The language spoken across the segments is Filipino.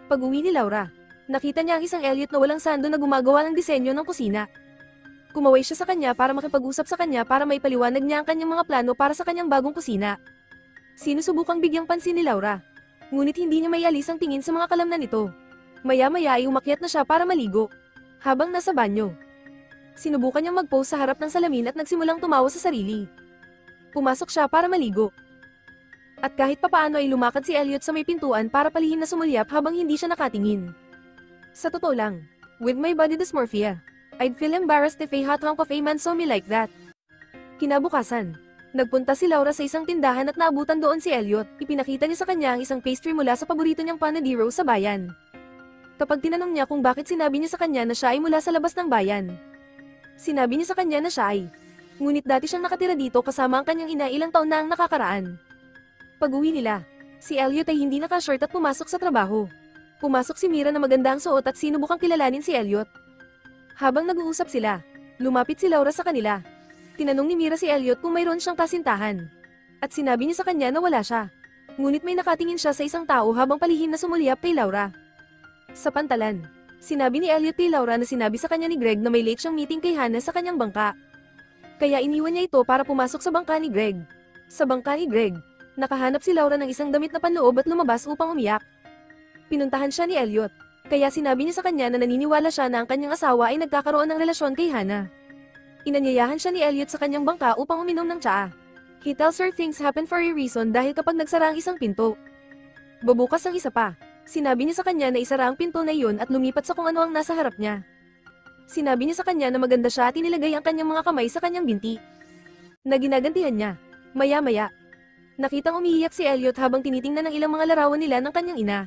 Pag-uwi ni Laura, nakita niya ang isang Elliot na walang sando na gumagawa ng disenyo ng kusina. Kumaway siya sa kanya para makipag-usap sa kanya para maipaliwanag niya ang kanyang mga plano para sa kanyang bagong kusina. Sinusubukang bigyang pansin ni Laura. Ngunit hindi niya maialis ang tingin sa mga kalamnan nito. Maya-maya ay umakyat na siya para maligo. Habang nasa banyo, sinubukan niyang mag-pose sa harap ng salamin at nagsimulang tumawa sa sarili. Pumasok siya para maligo. At kahit papaano ay lumakad si Elliot sa may pintuan para palihim na sumulyap habang hindi siya nakatingin. Sa totoo lang, with my body dysmorphia, I'd feel embarrassed if a hot hunk of a man saw me like that. Kinabukasan, nagpunta si Laura sa isang tindahan at naabutan doon si Elliot. Ipinakita niya sa kanya ang isang pastry mula sa paborito niyang panadero sa bayan. Kapag tinanong niya kung bakit sinabi niya sa kanya na siya ay mula sa labas ng bayan, sinabi niya sa kanya na siya ay, ngunit dati siyang nakatira dito kasama ang kanyang ina ilang taon na ang nakakaraan. Pag-uwi nila, si Elliot ay hindi naka-short at pumasok sa trabaho. Pumasok si Mira na maganda ang suot at sinubukang kilalanin si Elliot. Habang nag-uusap sila, lumapit si Laura sa kanila. Tinanong ni Mira si Elliot kung mayroon siyang kasintahan. At sinabi niya sa kanya na wala siya. Ngunit may nakatingin siya sa isang tao habang palihim na sumulyap kay Laura. Sa pantalan, sinabi ni Elliot kay Laura na sinabi sa kanya ni Greg na may late siyang meeting kay Hannah sa kanyang bangka. Kaya iniwan niya ito para pumasok sa bangka ni Greg. Sa bangka ni Greg, nakahanap si Laura ng isang damit na panloob at lumabas upang umiyak. Pinuntahan siya ni Elliot, kaya sinabi niya sa kanya na naniniwala siya na ang kanyang asawa ay nagkakaroon ng relasyon kay Hannah. Inanyayahan siya ni Elliot sa kanyang bangka upang uminom ng tsaa. He tells her things happen for a reason dahil kapag nagsara ang isang pinto, bubukas ang isa pa. Sinabi niya sa kanya na isara ang pinto na iyon at lumipat sa kung ano ang nasa harap niya. Sinabi niya sa kanya na maganda siya at inilagay ang kanyang mga kamay sa kanyang binti, na ginagantihan niya. Maya-maya, nakitang umiiyak si Elliot habang tinitingnan ng ilang mga larawan nila ng kanyang ina,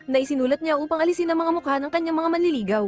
na isinulat niya upang alisin ang mga mukha ng kanyang mga manliligaw.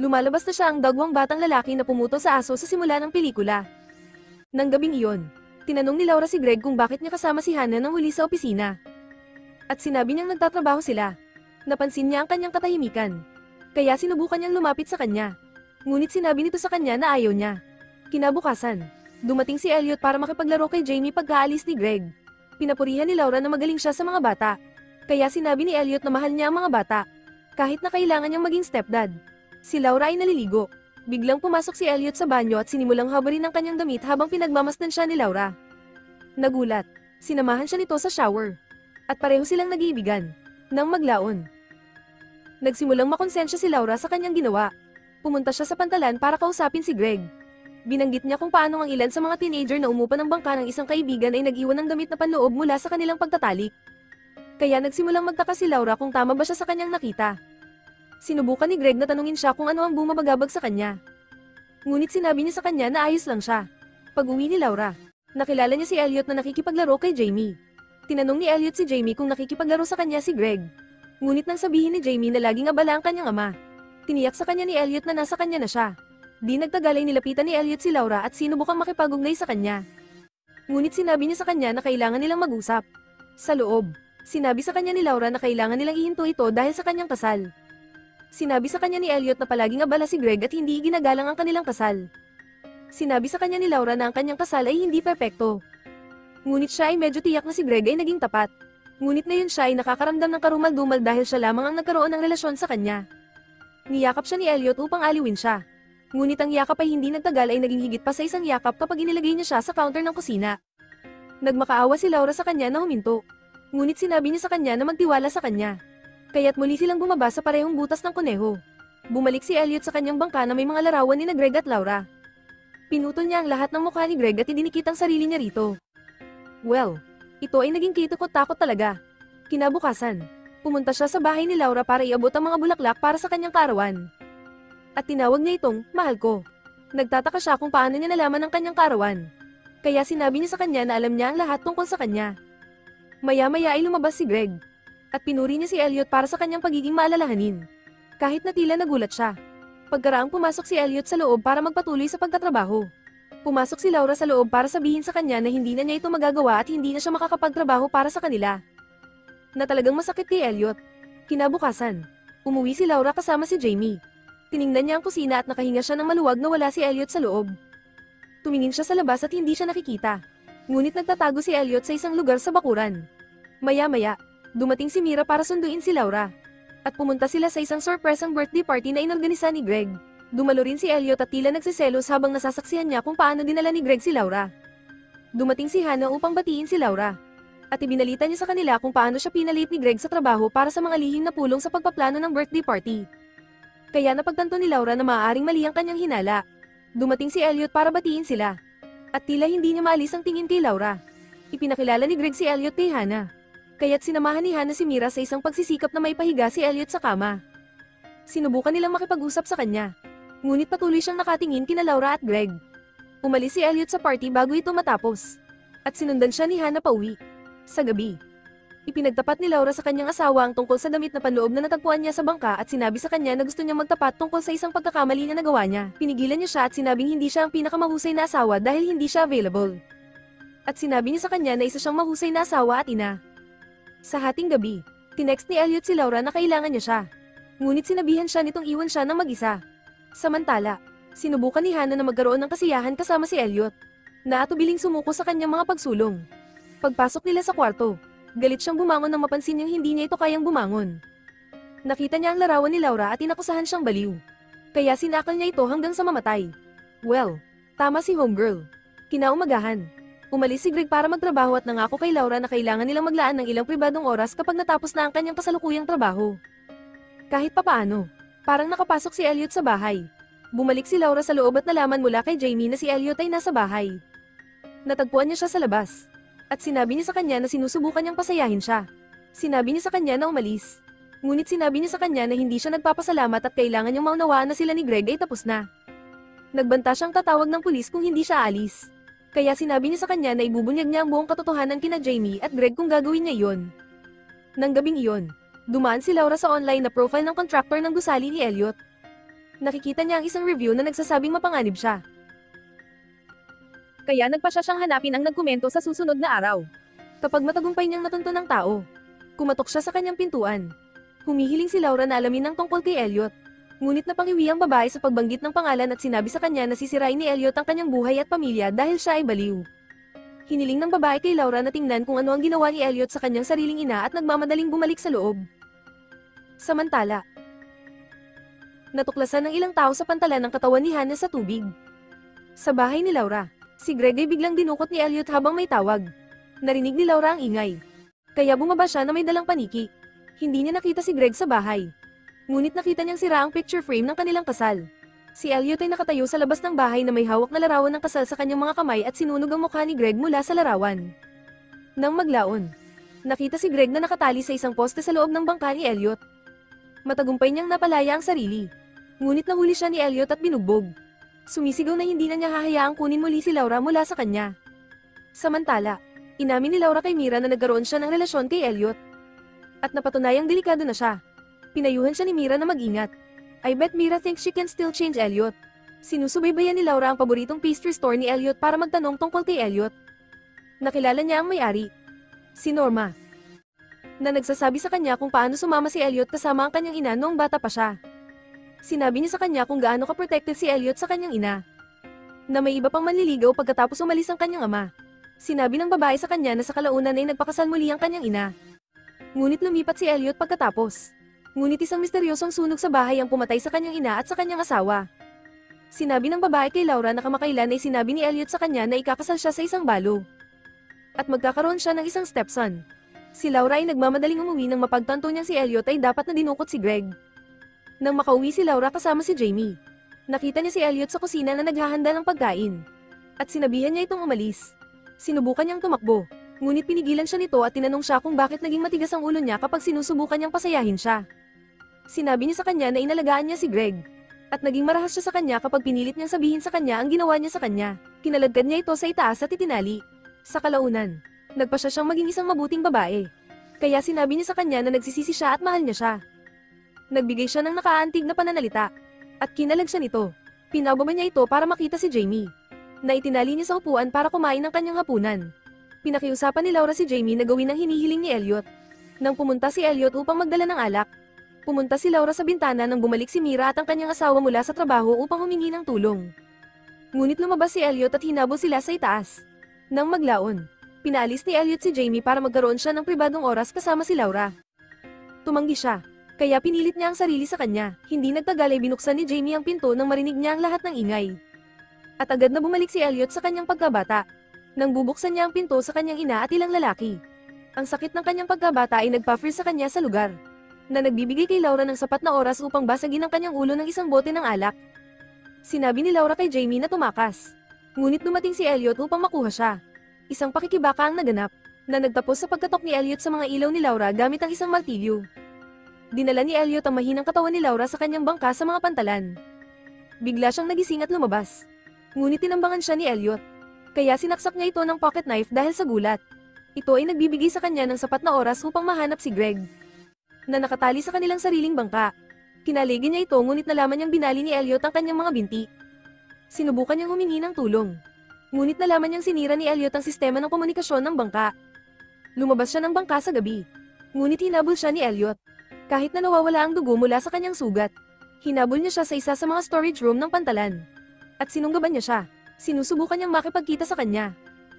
Lumalabas na siya ang dagwang batang lalaki na pumuto sa aso sa simula ng pelikula. Nang gabing iyon, tinanong ni Laura si Greg kung bakit niya kasama si Hannah nang huli sa opisina. At sinabi niyang nagtatrabaho sila. Napansin niya ang kanyang katahimikan, kaya sinubukan niyang lumapit sa kanya. Ngunit sinabi nito sa kanya na ayaw niya. Kinabukasan, dumating si Elliot para makipaglaro kay Jamie pagkaalis ni Greg. Pinapurihan ni Laura na magaling siya sa mga bata, kaya sinabi ni Elliot na mahal niya ang mga bata, kahit na kailangan niyang maging stepdad. Si Laura ay naliligo. Biglang pumasok si Elliot sa banyo at sinimulang habarin ang kanyang damit habang pinagmamasdan siya ni Laura. Nagulat, sinamahan siya nito sa shower. At pareho silang nag-iibigan. Nang maglaon, nagsimulang makonsensya si Laura sa kanyang ginawa. Pumunta siya sa pantalan para kausapin si Greg. Binanggit niya kung paano ang ilan sa mga teenager na umupa ng bangka ng isang kaibigan ay nag-iwan ng damit na panloob mula sa kanilang pagtatalik. Kaya nagsimulang magtaka si Laura kung tama ba siya sa kanyang nakita. Sinubukan ni Greg na tanungin siya kung ano ang bumabagabag sa kanya. Ngunit sinabi niya sa kanya na ayos lang siya. Pag-uwi ni Laura, nakilala niya si Elliot na nakikipaglaro kay Jamie. Tinanong ni Elliot si Jamie kung nakikipaglaro sa kanya si Greg. Ngunit nang sabihin ni Jamie na laging abala ang kanyang ama, tiniyak sa kanya ni Elliot na nasa kanya na siya. Di nagtagal ay nilapitan ni Elliot si Laura at sinubukang makipag-ugnay sa kanya. Ngunit sinabi niya sa kanya na kailangan nilang mag-usap. Sa loob, sinabi sa kanya ni Laura na kailangan nilang ihinto ito dahil sa kanyang kasal. Sinabi sa kanya ni Elliot na palaging abala si Greg at hindi ginagalang ang kanilang kasal. Sinabi sa kanya ni Laura na ang kanyang kasal ay hindi perpekto. Ngunit siya ay medyo tiyak na si Greg ay naging tapat. Ngunit ngayon siya ay nakakaramdam ng karumal-dumal dahil siya lamang ang nagkaroon ng relasyon sa kanya. Niyakap siya ni Elliot upang aliwin siya. Ngunit ang yakap ay hindi nagtagal ay naging higit pa sa isang yakap kapag inilagay niya siya sa counter ng kusina. Nagmakaawa si Laura sa kanya na huminto. Ngunit sinabi niya sa kanya na magtiwala sa kanya. Kaya't muli silang bumaba sa parehong butas ng kuneho. Bumalik si Elliot sa kanyang bangka na may mga larawan ni Greg at Laura. Pinutol niya ang lahat ng mukha ni Greg at idinikit ang sarili niya rito. Well, ito ay naging kitakot-takot talaga. Kinabukasan, pumunta siya sa bahay ni Laura para iabot ang mga bulaklak para sa kanyang kaarawan. At tinawag niya itong, mahal ko. Nagtataka siya kung paano niya nalaman ang kanyang kaarawan. Kaya sinabi niya sa kanya na alam niya ang lahat tungkol sa kanya. Maya-maya ay lumabas si Greg. At pinuri niya si Elliot para sa kanyang pagiging maalalahanin. Kahit na tila nagulat siya. Pagkaraang pumasok si Elliot sa loob para magpatuloy sa pagtatrabaho. Pumasok si Laura sa loob para sabihin sa kanya na hindi na niya ito magagawa at hindi na siya makakapagtrabaho para sa kanila. Na talagang masakit kay Elliot. Kinabukasan, umuwi si Laura kasama si Jamie. Tiningnan niya ang kusina at nakahinga siya ng maluwag na wala si Elliot sa loob. Tumingin siya sa labas at hindi siya nakikita. Ngunit nagtatago si Elliot sa isang lugar sa bakuran. Maya-maya, dumating si Mira para sunduin si Laura. At pumunta sila sa isang sorpresang birthday party na inorganisa ni Greg. Dumalo rin si Elliot at tila nagsiselos habang nasasaksihan niya kung paano dinala ni Greg si Laura. Dumating si Hannah upang batiin si Laura. At ibinalita niya sa kanila kung paano siya pinalit ni Greg sa trabaho para sa mga lihim na pulong sa pagpaplano ng birthday party. Kaya napagtanto ni Laura na maaaring mali ang kanyang hinala. Dumating si Elliot para batiin sila. At tila hindi niya maalis ang tingin kay Laura. Ipinakilala ni Greg si Elliot kay Hannah. Kaya't sinamahan ni Hannah si Mira sa isang pagsisikap na may pahiga si Elliot sa kama. Sinubukan nilang makipag-usap sa kanya. Ngunit patuloy siyang nakatingin kina Laura at Greg. Umalis si Elliot sa party bago ito matapos. At sinundan siya ni Hannah pauwi. Sa gabi, ipinagtapat ni Laura sa kanyang asawa ang tungkol sa damit na panloob na natagpuan niya sa bangka at sinabi sa kanya na gusto niya magtapat tungkol sa isang pagkakamali na nagawa niya. Pinigilan niya siya at sinabing hindi siya ang pinakamahusay na asawa dahil hindi siya available. At sinabi niya sa kanya na isa siyang mahusay na asawa at ina. Sa hating gabi, tinext ni Elliot si Laura na kailangan niya siya. Ngunit sinabihan siya nitong iwan siya ng mag-isa. Samantala, sinubukan ni Hannah na magkaroon ng kasiyahan kasama si Elliot. Naatubiling sumuko sa kanyang mga pagsulong. Pagpasok nila sa kwarto, galit siyang bumangon nang mapansin niyang hindi niya ito kayang bumangon. Nakita niya ang larawan ni Laura at inakusahan siyang baliw. Kaya sinakal niya ito hanggang sa mamatay. Well, tama si homegirl. Kinaumagahan, umalis si Greg para magtrabaho at nangako kay Laura na kailangan nilang maglaan ng ilang pribadong oras kapag natapos na ang kanyang kasalukuyang trabaho. Kahit papaano, parang nakapasok si Elliot sa bahay. Bumalik si Laura sa loob at nalaman mula kay Jamie na si Elliot ay nasa bahay. Natagpuan niya siya sa labas. At sinabi niya sa kanya na sinusubukan niyang pasayahin siya. Sinabi niya sa kanya na umalis. Ngunit sinabi niya sa kanya na hindi siya nagpapasalamat at kailangan niyang maunawaan na sila ni Greg ay tapos na. Nagbanta siyang tatawag ng pulis kung hindi siya alis. Kaya sinabi niya sa kanya na ibubunyag niya ang buong katotohanan kina Jamie at Greg kung gagawin niya iyon. Nang gabing iyon, dumaan si Laura sa online na profile ng contractor ng gusali ni Elliot. Nakikita niya ang isang review na nagsasabing mapanganib siya. Kaya nagpa siya siyang hanapin ang nagkomento sa susunod na araw. Kapag matagumpay niyang natunto ng tao, kumatok siya sa kanyang pintuan. Humihiling si Laura na alamin ng tungkol kay Elliot. Ngunit napangiwi ang babae sa pagbanggit ng pangalan at sinabi sa kanya na sisirain ni Elliot ang kanyang buhay at pamilya dahil siya ay baliw. Hiniling ng babae kay Laura na tingnan kung ano ang ginawa ni Elliot sa kanyang sariling ina at nagmamadaling bumalik sa loob. Samantala, natuklasan ng ilang tao sa pantalan ng katawan ni Hannah sa tubig. Sa bahay ni Laura, si Greg ay biglang dinukot ni Elliot habang may tawag. Narinig ni Laura ang ingay. Kaya bumaba siya na may dalang paniki. Hindi niya nakita si Greg sa bahay. Ngunit nakita niyang sira ang picture frame ng kanilang kasal. Si Elliot ay nakatayo sa labas ng bahay na may hawak na larawan ng kasal sa kanyang mga kamay at sinunog ang mukha ni Greg mula sa larawan. Nang maglaon, nakita si Greg na nakatali sa isang poste sa loob ng bangka ni Elliot. Matagumpay niyang napalaya ang sarili. Ngunit nahuli siya ni Elliot at binugbog. Sumisigaw na hindi na niya hahayaang kunin muli si Laura mula sa kanya. Samantala, inamin ni Laura kay Mira na nagkaroon siya ng relasyon kay Elliot. At napatunayang delikado na siya. Pinayuhan siya ni Mira na mag-ingat. I bet Mira thinks she can still change Elliot. Sinusubaybayan ni Laura ang paboritong pastry store ni Elliot para magtanong tungkol kay Elliot. Nakilala niya ang may-ari, si Norma, na nagsasabi sa kanya kung paano sumama si Elliot kasama ang kanyang ina noong bata pa siya. Sinabi niya sa kanya kung gaano ka-protective si Elliot sa kanyang ina. Na may iba pang manliligaw pagkatapos umalis ang kanyang ama. Sinabi ng babae sa kanya na sa kalaunan ay nagpakasal muli ang kanyang ina. Ngunit lumipat si Elliot pagkatapos. Ngunit isang misteryosong sunog sa bahay ang pumatay sa kanyang ina at sa kanyang asawa. Sinabi ng babae kay Laura na kamakailan ay sinabi ni Elliot sa kanya na ikakasal siya sa isang balo. At magkakaroon siya ng isang stepson. Si Laura ay nagmamadaling umuwi nang mapagtanto niyang si Elliot ay dapat na dinukot si Greg. Nang makauwi si Laura kasama si Jamie, nakita niya si Elliot sa kusina na naghahanda ng pagkain. At sinabihan niya itong umalis. Sinubukan niyang tumakbo, ngunit pinigilan siya nito at tinanong siya kung bakit naging matigas ang ulo niya kapag sinusubukan niyang pasayahin siya. Sinabi niya sa kanya na inalagaan niya si Greg. At naging marahas siya sa kanya kapag pinilit niyang sabihin sa kanya ang ginawa niya sa kanya. Kinaladkad niya ito sa itaas at itinali. Sa kalaunan, nagpa siya siyang maging isang mabuting babae. Kaya sinabi niya sa kanya na nagsisisi siya at mahal niya siya. Nagbigay siya ng nakaantig na pananalita. At kinalag siya nito. Pinababa niya ito para makita si Jamie. Na itinali niya sa upuan para kumain ng kanyang hapunan. Pinakiusapan ni Laura si Jamie na gawin ang hinihiling ni Elliot. Nang pumunta si Elliot upang magdala ng alak, pumunta si Laura sa bintana nang bumalik si Mira at ang kanyang asawa mula sa trabaho upang humingi ng tulong. Ngunit lumabas si Elliot at hinabol sila sa itaas. Nang maglaon, pinaalis ni Elliot si Jamie para magkaroon siya ng pribadong oras kasama si Laura. Tumanggi siya. Kaya pinilit niya ang sarili sa kanya. Hindi nagtagal ay binuksan ni Jamie ang pinto nang marinig niya ang lahat ng ingay. At agad na bumalik si Elliot sa kanyang pagkabata. Nang bubuksan niya ang pinto sa kanyang ina at ilang lalaki. Ang sakit ng kanyang pagkabata ay nagpa-freeze sa kanya sa lugar. Na nagbibigay kay Laura ng sapat na oras upang basagin ang kanyang ulo ng isang bote ng alak. Sinabi ni Laura kay Jamie na tumakas. Ngunit dumating si Elliot upang makuha siya. Isang pakikibaka ang naganap, na nagtapos sa pagkatok ni Elliot sa mga ilaw ni Laura gamit ang isang martilyo. Dinala ni Elliot ang mahinang katawan ni Laura sa kanyang bangka sa mga pantalan. Bigla siyang nagising at lumabas. Ngunit tinambangan siya ni Elliot. Kaya sinaksak niya ito ng pocket knife dahil sa gulat. Ito ay nagbibigay sa kanya ng sapat na oras upang mahanap si Greg, na nakatali sa kanilang sariling bangka. Kinaligin niya ito ngunit nalaman niyang binali ni Elliot ang kanyang mga binti. Sinubukan niyang humingi ng tulong. Ngunit nalaman niyang sinira ni Elliot ang sistema ng komunikasyon ng bangka. Lumabas siya ng bangka sa gabi. Ngunit hinabol siya ni Elliot. Kahit na nawawala ang dugo mula sa kanyang sugat. Hinabol niya siya sa isa sa mga storage room ng pantalan. At sinunggaban niya siya. Sinusubukan niyang makipagkita sa kanya.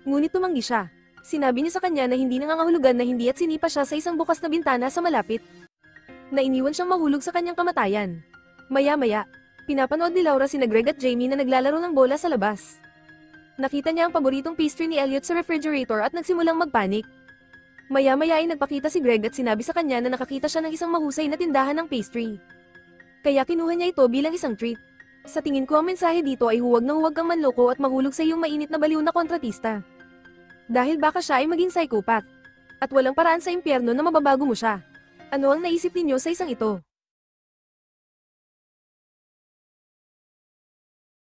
Ngunit tumanggi siya. Sinabi niya sa kanya na hindi nangangahulugan na hindi at sinipa siya sa isang bukas na bintana sa malapit. Na iniwan siyang mahulog sa kanyang kamatayan. Maya-maya, pinapanood ni Laura sina Greg at Jamie na naglalaro ng bola sa labas. Nakita niya ang paboritong pastry ni Elliot sa refrigerator at nagsimulang magpanik. Maya-maya ay nagpakita si Greg at sinabi sa kanya na nakakita siya ng isang mahusay na tindahan ng pastry. Kaya kinuha niya ito bilang isang treat. Sa tingin ko ang mensahe dito ay huwag na huwag kang manloko at mahulog sa iyong mainit na baliw na kontratista. Dahil baka siya ay maging psychopath. At walang paraan sa impyerno na mababago mo siya. Ano ang naisip ninyo sa isang ito?